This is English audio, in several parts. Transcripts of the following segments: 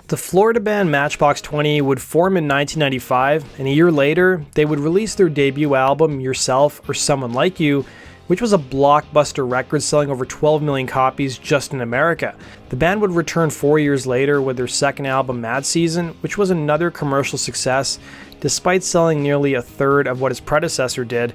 The Florida band Matchbox 20 would form in 1995, and a year later, they would release their debut album, Yourself or Someone Like You, which was a blockbuster record selling over 12 million copies just in America. The band would return 4 years later with their second album, Mad Season, which was another commercial success, despite selling nearly a third of what its predecessor did,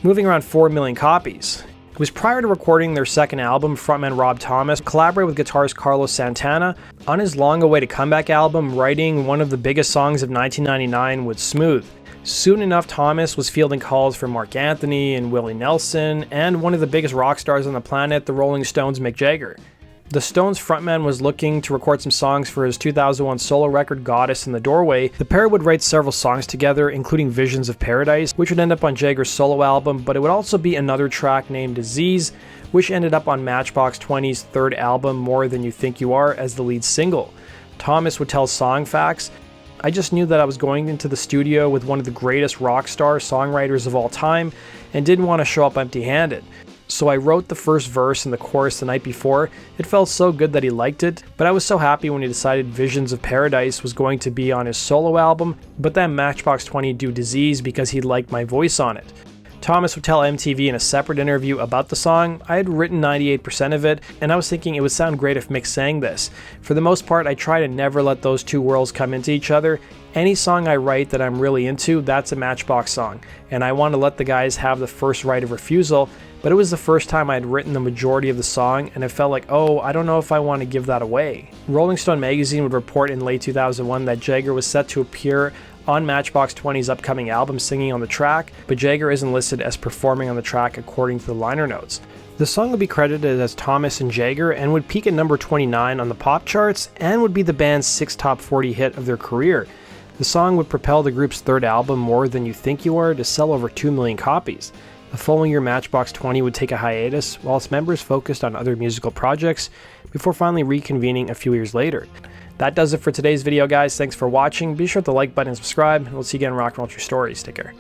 moving around 4 million copies. It was prior to recording their second album, frontman Rob Thomas collaborated with guitarist Carlos Santana on his long-awaited comeback album, writing one of the biggest songs of 1999 with Smooth. Soon enough, Thomas was fielding calls from Mark Anthony and Willie Nelson, and one of the biggest rock stars on the planet, the Rolling Stones' Mick Jagger. The Stones frontman was looking to record some songs for his 2001 solo record, Goddess in the Doorway. The pair would write several songs together, including Visions of Paradise, which would end up on Jagger's solo album, but it would also be another track named Disease, which ended up on Matchbox 20's third album, More Than You Think You Are, as the lead single. Thomas would tell Song Facts, "I just knew that I was going into the studio with one of the greatest rock star songwriters of all time and didn't want to show up empty-handed. So I wrote the first verse and the chorus the night before. It felt so good that he liked it, but I was so happy when he decided Visions of Paradise was going to be on his solo album, but then Matchbox 20 do Disease because he liked my voice on it." Thomas would tell MTV in a separate interview about the song, "I had written 98% of it, and I was thinking it would sound great if Mick sang this. For the most part, I try to never let those two worlds come into each other. Any song I write that I'm really into, that's a Matchbox song, and I want to let the guys have the first right of refusal, but it was the first time I had written the majority of the song, and it felt like, oh, I don't know if I want to give that away." Rolling Stone magazine would report in late 2001 that Jagger was set to appear on Matchbox 20's upcoming album singing on the track, but Jagger isn't listed as performing on the track according to the liner notes. The song would be credited as Thomas and Jagger and would peak at number 29 on the pop charts and would be the band's 6th top 40 hit of their career. The song would propel the group's third album, More Than You Think You Are, to sell over 2 million copies. The following year, Matchbox 20 would take a hiatus while its members focused on other musical projects before finally reconvening a few years later. That does it for today's video, guys. Thanks for watching. Be sure to like button and subscribe, and we'll see you again in Rock and Roll True Stories. Take care.